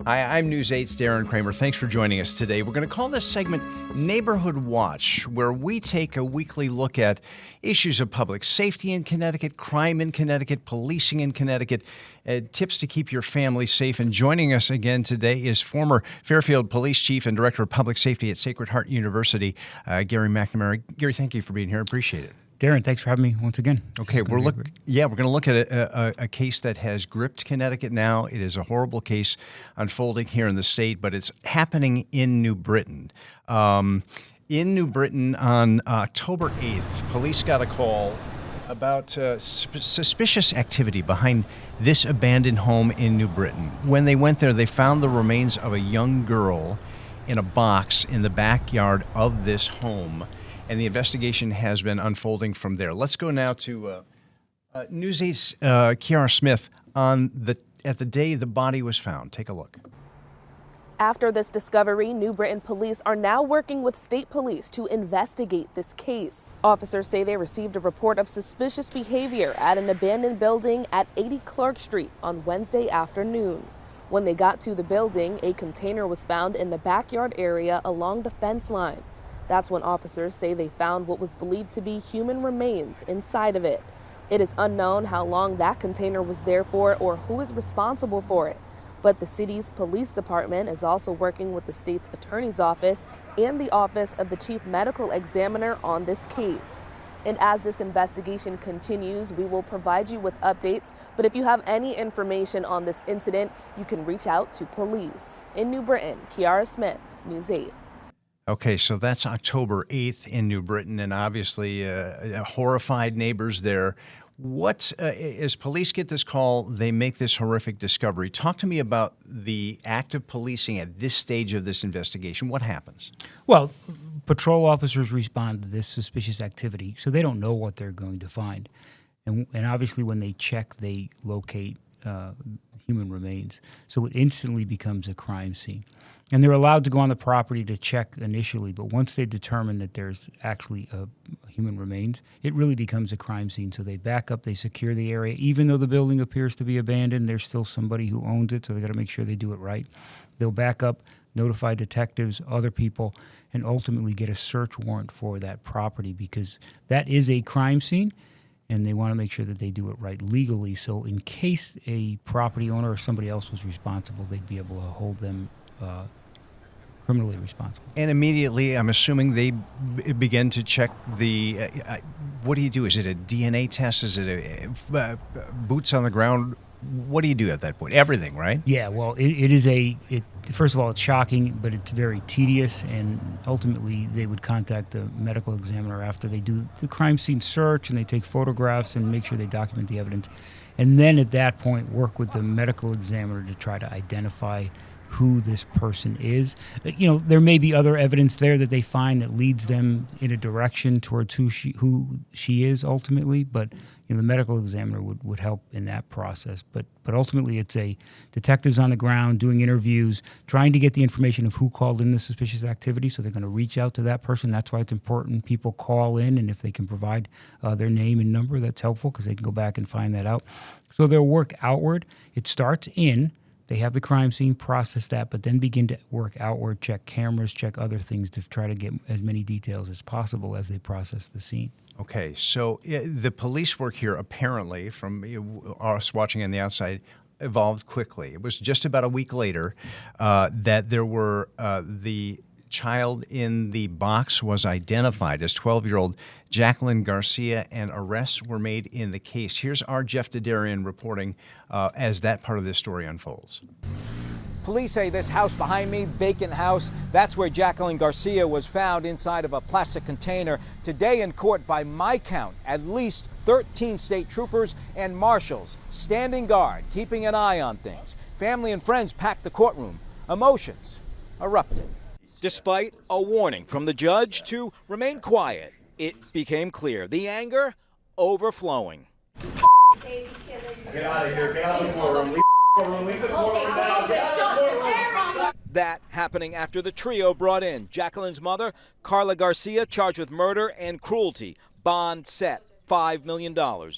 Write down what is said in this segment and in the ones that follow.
Hi, I'm News 8's Darren Kramer. Thanks for joining us today. We're going to call this segment Neighborhood Watch, where we take a weekly look at issues of public safety in Connecticut, crime in Connecticut, policing in Connecticut, tips to keep your family safe. And joining us again today is former Fairfield Police Chief and Director of Public Safety at Sacred Heart University, Gary MacNamara. Gary, thank you for being here. I appreciate it. Darren, thanks for having me once again. Okay, we're going to look at a case that has gripped Connecticut now. It is a horrible case unfolding here in the state, but it's happening in New Britain. In New Britain on October 8th, police got a call about suspicious activity behind this abandoned home in New Britain. When they went there, they found the remains of a young girl in a box in the backyard of this home. And the investigation has been unfolding from there. Let's go now to News 8's Kiara Smith at the day the body was found. Take a look. After this discovery, New Britain police are now working with state police to investigate this case. Officers say they received a report of suspicious behavior at an abandoned building at 80 Clark Street on Wednesday afternoon. When they got to the building, a container was found in the backyard area along the fence line. That's when officers say they found what was believed to be human remains inside of it. It is unknown how long that container was there for or who is responsible for it. But the city's police department is also working with the state's attorney's office and the office of the chief medical examiner on this case. And as this investigation continues, we will provide you with updates. But if you have any information on this incident, you can reach out to police. In New Britain, Kiara Smith, News 8. Okay, so that's October 8th in New Britain, and obviously horrified neighbors there. As police get this call, they make this horrific discovery. Talk to me about the act of policing at this stage of this investigation. What happens? Well, patrol officers respond to this suspicious activity, so they don't know what they're going to find. And obviously when they check, they locate human remains. So it instantly becomes a crime scene. And they're allowed to go on the property to check initially, but once they determine that there's actually human remains, it really becomes a crime scene. So they back up, they secure the area. Even though the building appears to be abandoned, there's still somebody who owns it, so they got to make sure they do it right. They'll back up, notify detectives, other people, and ultimately get a search warrant for that property because that is a crime scene. And they want to make sure that they do it right legally. So in case a property owner or somebody else was responsible, they'd be able to hold them criminally responsible. And immediately, I'm assuming they begin to check the, what do you do? Is it a DNA test? Is it boots on the ground? What do you do at that point? Everything, right? Yeah, well, first of all, it's shocking, but it's very tedious, and ultimately they would contact the medical examiner after they do the crime scene search, and they take photographs and make sure they document the evidence. And then at that point, work with the medical examiner to try to identify who this person is. You know, there may be other evidence there that they find that leads them in a direction towards who she is ultimately, but you know, the medical examiner would help in that process. But ultimately it's a detectives on the ground doing interviews, trying to get the information of who called in the suspicious activity, so they're going to reach out to that person. That's why it's important people call in, and if they can provide their name and number, that's helpful because they can go back and find that out. So they'll work outward. It starts in. They have the crime scene, process that, but then begin to work outward, check cameras, check other things to try to get as many details as possible as they process the scene. Okay, so the police work here apparently, from us watching on the outside, evolved quickly. It was just about a week later that there were the child in the box was identified as 12-year-old Jacqueline Garcia, and arrests were made in the case. Here's our Jeff Dedarian reporting as that part of this story unfolds. Police say this house behind me, vacant house, that's where Jacqueline Garcia was found inside of a plastic container. Today in court, by my count, at least 13 state troopers and marshals standing guard, keeping an eye on things. Family and friends packed the courtroom. Emotions erupted. Despite a warning from the judge to remain quiet, it became clear the anger overflowing. Get out of here, get out of the courtroom, leave the courtroom, leave the courtroom now. That happening after the trio brought in Jacqueline's mother, Carla Garcia, charged with murder and cruelty. Bond set $5 million.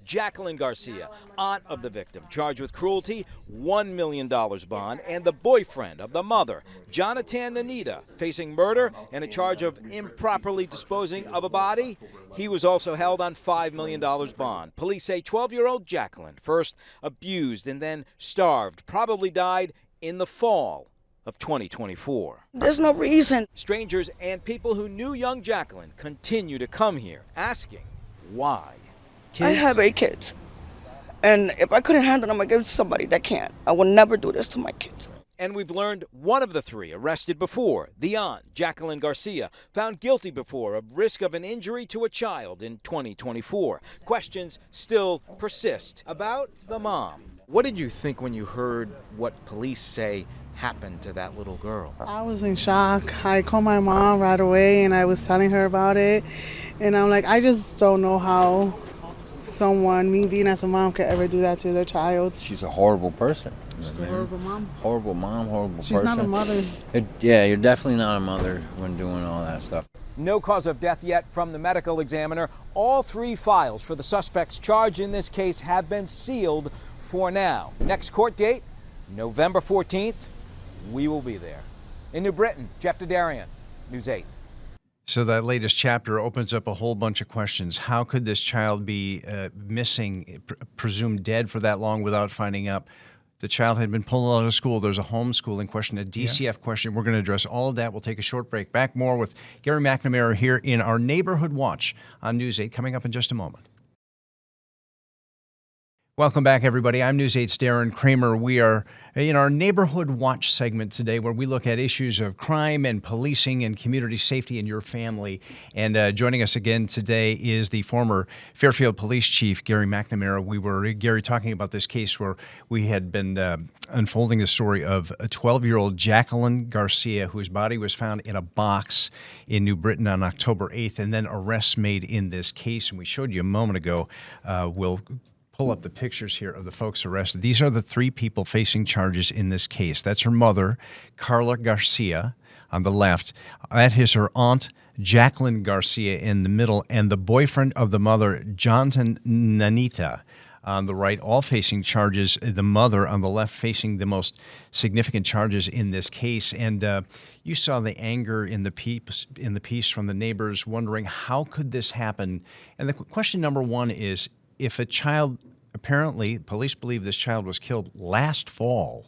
Jacqueline Garcia, aunt of the victim, charged with cruelty, $1 million bond, and the boyfriend of the mother, Jonathan Nanita, facing murder and a charge of improperly disposing of a body. He was also held on $5 million bond. Police say 12-year-old Jacqueline, first abused and then starved, probably died in the fall of 2024. There's no reason. Strangers and people who knew young Jacqueline continue to come here, asking why. I have 8 kids. And if I couldn't handle them, I'd give it to somebody that can't. I will never do this to my kids. And we've learned one of the 3 arrested before, the aunt, Jacqueline Garcia, found guilty before of risk of an injury to a child in 2024. Questions still persist about the mom. What did you think when you heard what police say happened to that little girl? I was in shock. I called my mom right away and I was telling her about it. And I'm like, I just don't know how someone, me being as a mom, could ever do that to their child. She's a horrible person. She's a horrible mom. Horrible mom, horrible person. She's not a mother. Yeah, you're definitely not a mother when doing all that stuff. No cause of death yet from the medical examiner. All 3 files for the suspects charged in this case have been sealed for now. Next court date, November 14th. We will be there. In New Britain, Jeff Dadarian, News 8. So that latest chapter opens up a whole bunch of questions. How could this child be missing, presumed dead for that long without finding out? The child had been pulled out of school. There's a homeschooling question, a DCF question. We're going to address all of that. We'll take a short break. Back more with Gary MacNamara here in our Neighborhood Watch on News 8, coming up in just a moment. Welcome back, everybody. I'm News 8's Darren Kramer. We are in our Neighborhood Watch segment today, where we look at issues of crime and policing and community safety in your family. And joining us again today is the former Fairfield Police Chief, Gary MacNamara. We were, Gary, talking about this case where we had been unfolding the story of a 12-year-old Jacqueline Garcia, whose body was found in a box in New Britain on October 8th, and then arrests made in this case. And we showed you a moment ago. We'll pull up the pictures here of the folks arrested. These are the 3 people facing charges in this case. That's her mother, Carla Garcia, on the left. That is her aunt, Jacqueline Garcia, in the middle, and the boyfriend of the mother, Jonathan Nanita, on the right, all facing charges. The mother on the left facing the most significant charges in this case. And you saw the anger in the piece from the neighbors, wondering how could this happen? And the question number 1 is, if a child, apparently police believe this child was killed last fall,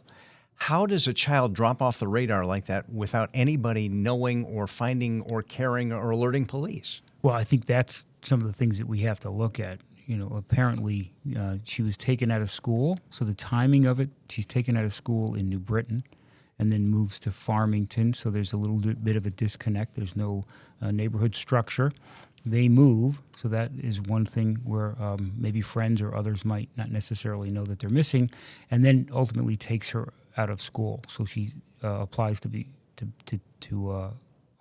how does a child drop off the radar like that without anybody knowing or finding or caring or alerting police? Well, I think that's some of the things that we have to look at. You know, apparently she was taken out of school. So the timing of it, she's taken out of school in New Britain and then moves to Farmington. So there's a little bit of a disconnect. There's no neighborhood structure. They move, so that is one thing where maybe friends or others might not necessarily know that they're missing, and then ultimately takes her out of school. So she applies to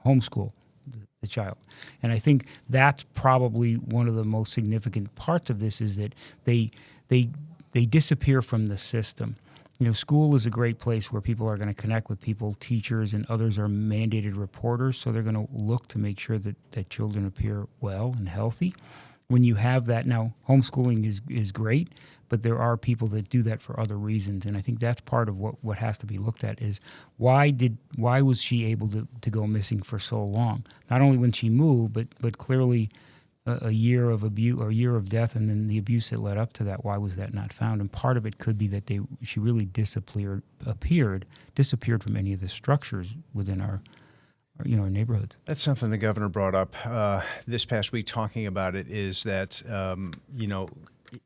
homeschool the child, and I think that's probably one of the most significant parts of this is that they disappear from the system. You know, school is a great place where people are going to connect with people. Teachers and others are mandated reporters, so they're going to look to make sure that children appear well and healthy. When you have that, now homeschooling is great, but there are people that do that for other reasons, and I think that's part of what has to be looked at is why was she able to go missing for so long? Not only when she moved, but clearly a year of abuse or a year of death, and then the abuse that led up to that. Why was that not found? And part of it could be that she really disappeared from any of the structures within our neighborhoods. That's something the governor brought up this past week, talking about it. Is that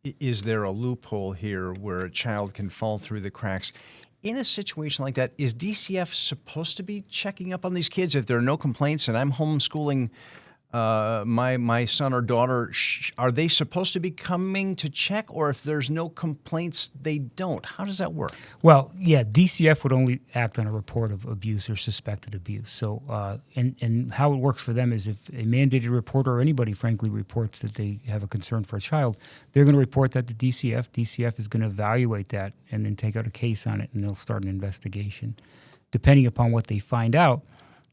is there a loophole here where a child can fall through the cracks? In a situation like that, is DCF supposed to be checking up on these kids if there are no complaints and I'm homeschooling my son or daughter? Are they supposed to be coming to check, or if there's no complaints, they don't? How does that work? Well, yeah, DCF would only act on a report of abuse or suspected abuse. So, and how it works for them is if a mandated reporter or anybody, frankly, reports that they have a concern for a child, they're going to report that to DCF. DCF is going to evaluate that and then take out a case on it, and they'll start an investigation. Depending upon what they find out,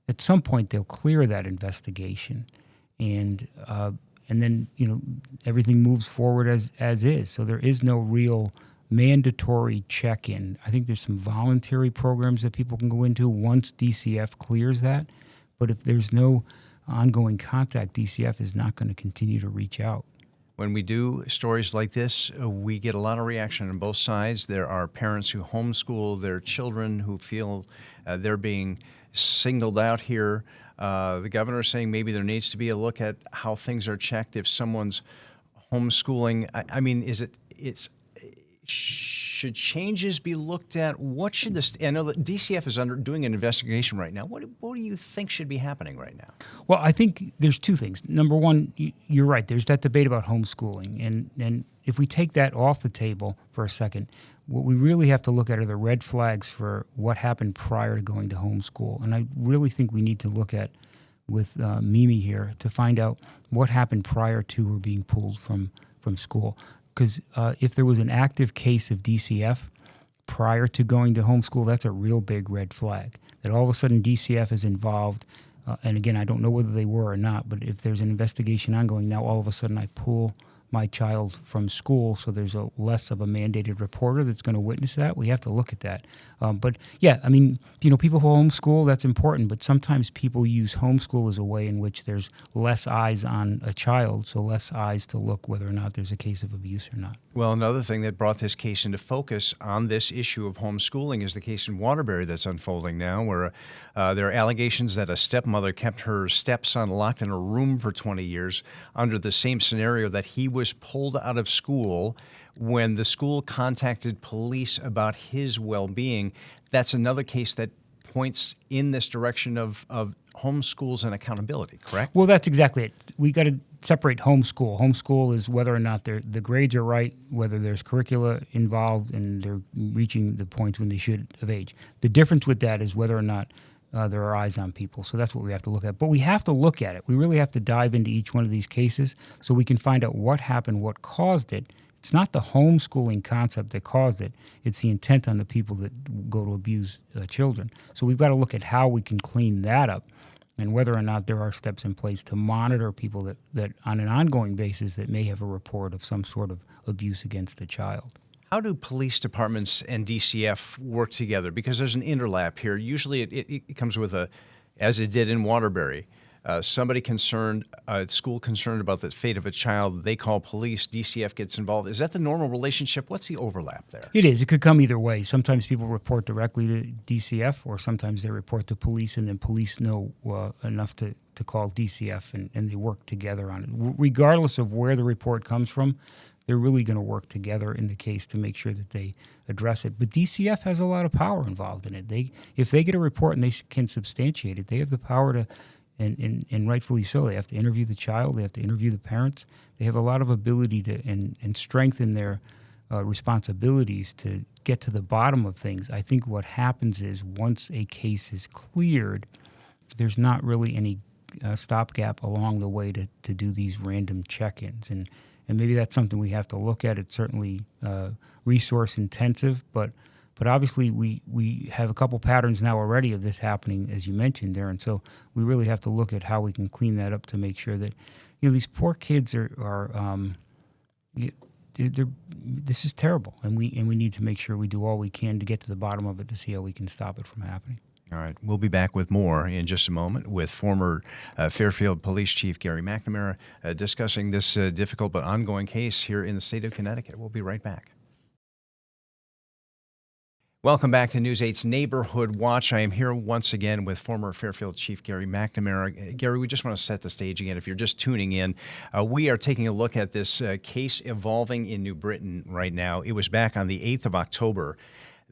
at some point they'll clear that investigation. And and then everything moves forward as is. So there is no real mandatory check-in. I think there's some voluntary programs that people can go into once DCF clears that, but if there's no ongoing contact, DCF is not going to continue to reach out. When we do stories like this, we get a lot of reaction on both sides. There are parents who homeschool their children who feel they're being singled out here. The governor is saying maybe there needs to be a look at how things are checked if someone's homeschooling. I mean, should changes be looked at? What should this? I know that DCF is doing an investigation right now. What do you think should be happening right now? Well, I think there's two things. Number one, you're right. There's that debate about homeschooling, and if we take that off the table for a second, what we really have to look at are the red flags for what happened prior to going to homeschool. And I really think we need to look at with Mimi here to find out what happened prior to her being pulled from school. Because if there was an active case of DCF prior to going to homeschool, that's a real big red flag. That all of a sudden DCF is involved, and again, I don't know whether they were or not, but if there's an investigation ongoing, now all of a sudden I pull my child from school, so there's less of a mandated reporter that's going to witness that. We have to look at that. But yeah, I mean, people who homeschool, that's important, but sometimes people use homeschool as a way in which there's less eyes on a child, so less eyes to look whether or not there's a case of abuse or not. Well, another thing that brought this case into focus on this issue of homeschooling is the case in Waterbury that's unfolding now, where there are allegations that a stepmother kept her stepson locked in a room for 20 years under the same scenario that he was pulled out of school when the school contacted police about his well-being. That's another case that points in this direction of homeschools and accountability, correct? Well, that's exactly it. We got to separate homeschool. Homeschool is whether or not the grades are right, whether there's curricula involved, and they're reaching the points when they should of age. The difference with that is whether or not there are eyes on people. So that's what we have to look at. But we have to look at it. We really have to dive into each one of these cases so we can find out what happened, what caused it. It's not the homeschooling concept that caused it. It's the intent on the people that go to abuse children. So we've got to look at how we can clean that up and whether or not there are steps in place to monitor people that on an ongoing basis that may have a report of some sort of abuse against a child. How do police departments and DCF work together? Because there's an interlap here. Usually it comes with as it did in Waterbury, somebody concerned, school concerned about the fate of a child, they call police, DCF gets involved. Is that the normal relationship? What's the overlap there? It is. It could come either way. Sometimes people report directly to DCF, or sometimes they report to police, and then police know enough to call DCF, and they work together on it. Regardless of where the report comes from, they're really going to work together in the case to make sure that they address it. But DCF has a lot of power involved in it. If they get a report and they can substantiate it, they have the power to, and rightfully so. They have to interview the child. They have to interview the parents. They have a lot of ability to and strengthen their responsibilities to get to the bottom of things. I think what happens is once a case is cleared, there's not really any stopgap along the way to do these random check-ins. And maybe that's something we have to look at. It's certainly resource intensive, but obviously we have a couple patterns now already of this happening, as you mentioned there, and so we really have to look at how we can clean that up to make sure that these poor kids this is terrible, and we need to make sure we do all we can to get to the bottom of it to see how we can stop it from happening. All right. We'll be back with more in just a moment with former Fairfield Police Chief Gary MacNamara discussing this difficult but ongoing case here in the state of Connecticut. We'll be right back. Welcome back to News 8's Neighborhood Watch. I am here once again with former Fairfield Chief Gary MacNamara. Gary, we just want to set the stage again. If you're just tuning in, we are taking a look at this case evolving in New Britain right now. It was back on the 8th of October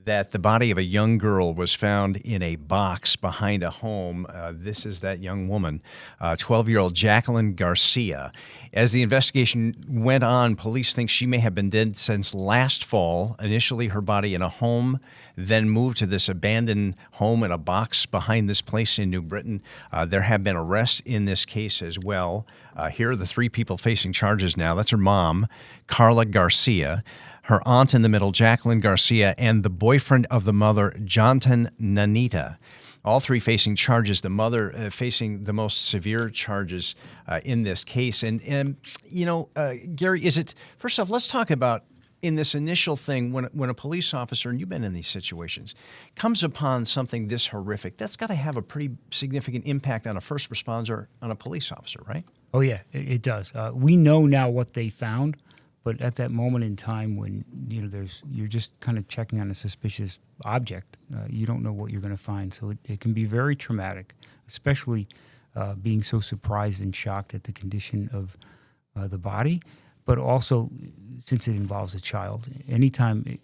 that the body of a young girl was found in a box behind a home. This is that young woman, 12-year-old Jacqueline Garcia. As the investigation went on, police think she may have been dead since last fall. Initially, her body in a home, then moved to this abandoned home in a box behind this place in New Britain. There have been arrests in this case as well. Here are the three people facing charges now. That's her mom, Carla Garcia, her aunt in the middle, Jacqueline Garcia, and the boyfriend of the mother, Jonathan Nanita. All three facing charges. The mother facing the most severe charges in this case. And Gary, is it, first off, let's talk about in this initial thing, when a police officer, and you've been in these situations, comes upon something this horrific, that's got to have a pretty significant impact on a first responder, on a police officer, right? Oh, yeah, it does. We know now what they found, but at that moment in time when you're just kind of checking on a suspicious object, you don't know what you're going to find. So it can be very traumatic, especially being so surprised and shocked at the condition of the body. But also, since it involves a child, anytime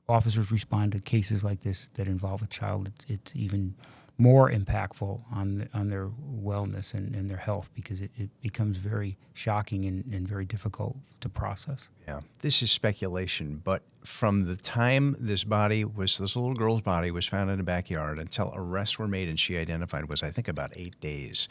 officers respond to cases like this that involve a child, it's even more impactful on their wellness and their health, because it becomes very shocking and very difficult to process. Yeah, this is speculation, but from the time this little girl's body was found in the backyard until arrests were made and she identified was, I think, about 8 days.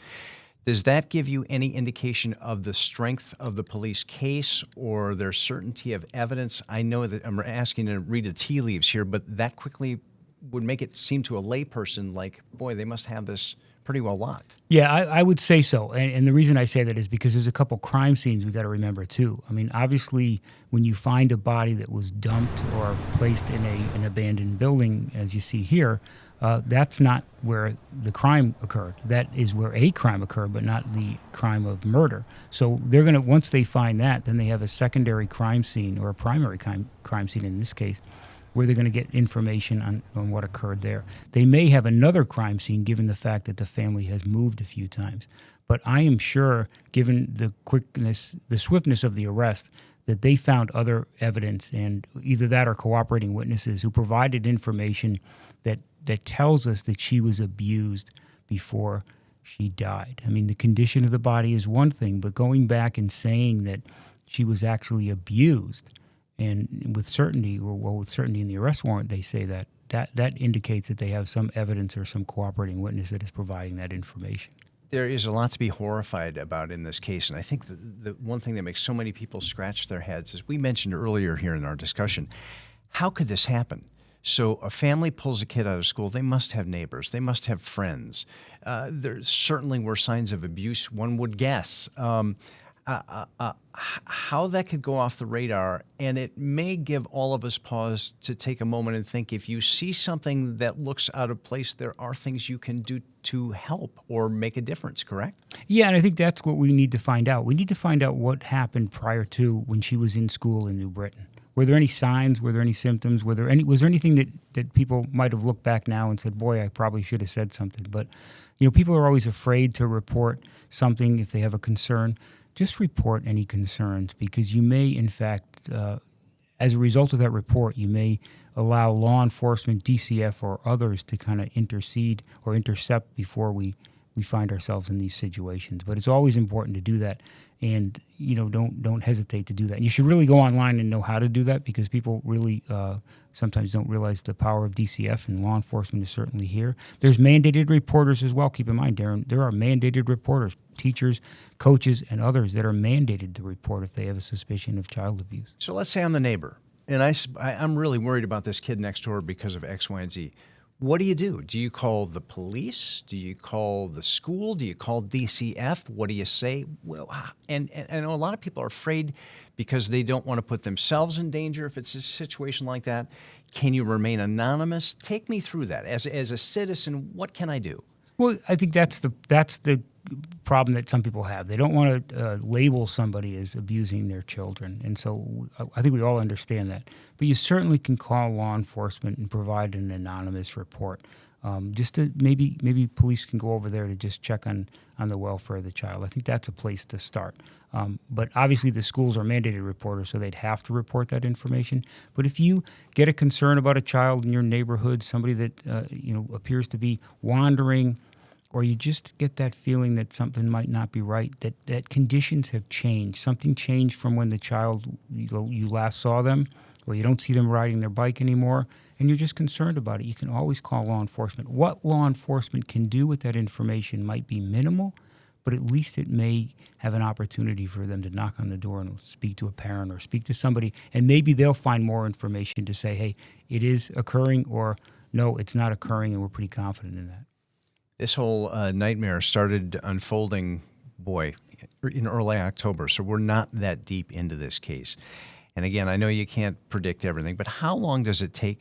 Does that give you any indication of the strength of the police case or their certainty of evidence? I know that I'm asking to read the tea leaves here, but that quickly would make it seem to a layperson like, boy, they must have this pretty well locked. Yeah, I would say so. And the reason I say that is because there's a couple crime scenes we got to remember, too. I mean, obviously, when you find a body that was dumped or placed in an abandoned building, as you see here, that's not where the crime occurred. That is where a crime occurred, but not the crime of murder. So they're going to, once they find that, then they have a secondary crime scene, or a primary crime scene in this case, where they're going to get information on what occurred there. They may have another crime scene given the fact that the family has moved a few times. But I am sure, given the swiftness of the arrest, that they found other evidence, and either that or cooperating witnesses who provided information that tells us that she was abused before she died. I mean, the condition of the body is one thing, but going back and saying that she was actually abused, and with certainty in the arrest warrant, they say that indicates that they have some evidence or some cooperating witness that is providing that information. There is a lot to be horrified about in this case, and I think the one thing that makes so many people scratch their heads, as we mentioned earlier here in our discussion, how could this happen? So a family pulls a kid out of school. They must have neighbors. They must have friends. There certainly were signs of abuse, one would guess. How that could go off the radar, and it may give all of us pause to take a moment and think, if you see something that looks out of place, there are things you can do to help or make a difference, correct? Yeah, and I think that's what we need to find out. We need to find out what happened prior to when she was in school in New Britain. Were there any signs? Were there any symptoms? Was there anything that people might have looked back now and said, boy, I probably should have said something? But, people are always afraid to report something if they have a concern. Just report any concerns, because you may, in fact, as a result of that report, you may allow law enforcement, DCF, or others to kind of intercede or intercept before we find ourselves in these situations. But it's always important to do that, and don't hesitate to do that. And you should really go online and know how to do that, because people really sometimes don't realize the power of DCF, and law enforcement is certainly here. There's mandated reporters as well. Keep in mind, Darren, there are mandated reporters, teachers, coaches, and others that are mandated to report if they have a suspicion of child abuse. So let's say I'm the neighbor, and I'm really worried about this kid next door because of X, Y, and Z. What do? Do you call the police? Do you call the school? Do you call DCF? What do you say? Well, and I know a lot of people are afraid because they don't want to put themselves in danger if it's a situation like that. Can you remain anonymous? Take me through that. As a citizen, what can I do? Well, I think that's the problem that some people have. They don't want to label somebody as abusing their children, and so I think we all understand that. But you certainly can call law enforcement and provide an anonymous report. Just to maybe police can go over there to just check on the welfare of the child. I think that's a place to start. But obviously the schools are mandated reporters, so they'd have to report that information. But if you get a concern about a child in your neighborhood, somebody that appears to be wandering, or you just get that feeling that something might not be right, that conditions have changed. Something changed from when the child, you last saw them, or you don't see them riding their bike anymore, and you're just concerned about it, you can always call law enforcement. What law enforcement can do with that information might be minimal, but at least it may have an opportunity for them to knock on the door and speak to a parent or speak to somebody, and maybe they'll find more information to say, hey, it is occurring, or no, it's not occurring, and we're pretty confident in that. This whole nightmare started unfolding, boy, in early October, so we're not that deep into this case. And again, I know you can't predict everything, but how long does it take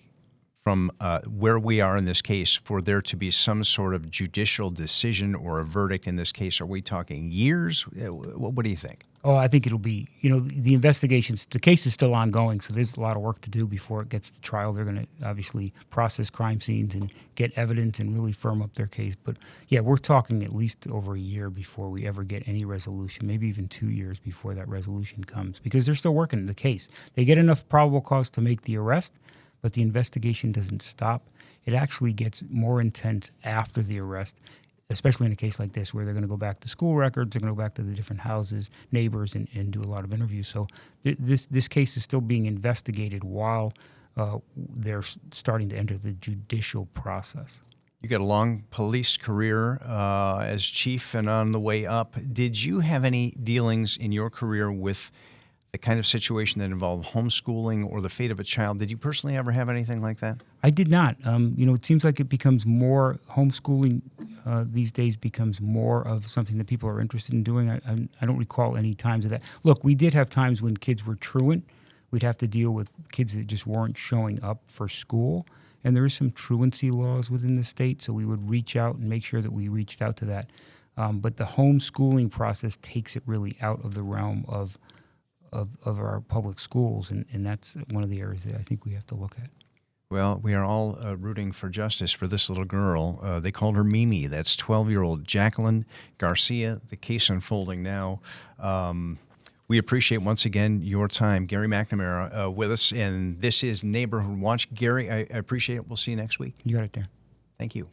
from where we are in this case for there to be some sort of judicial decision or a verdict in this case? Are we talking years? What do you think? Oh, I think it'll be, the investigations, the case is still ongoing, so there's a lot of work to do before it gets to trial. They're going to obviously process crime scenes and get evidence and really firm up their case. But yeah, we're talking at least over a year before we ever get any resolution, maybe even 2 years before that resolution comes, because they're still working the case. They get enough probable cause to make the arrest, but the investigation doesn't stop. It actually gets more intense after the arrest, especially in a case like this where they're going to go back to school records, they're going to go back to the different houses, neighbors, and do a lot of interviews. So this case is still being investigated while they're starting to enter the judicial process. You got a long police career as chief and on the way up. Did you have any dealings in your career with the kind of situation that involved homeschooling or the fate of a child? Did you personally ever have anything like that? I did not. It seems like it becomes more, homeschooling these days becomes more of something that people are interested in doing. I don't recall any times of that. Look, we did have times when kids were truant. We'd have to deal with kids that just weren't showing up for school. And there is some truancy laws within the state, so we would reach out and make sure that we reached out to that. But the homeschooling process takes it really out of the realm of our public schools, and that's one of the areas that I think we have to look at. Well, we are all rooting for justice for this little girl. They called her Mimi. That's 12-year-old Jacqueline Garcia. The case unfolding now. We appreciate, once again, your time. Gary MacNamara with us, and this is Neighborhood Watch. Gary, I appreciate it. We'll see you next week. You got it there. Thank you.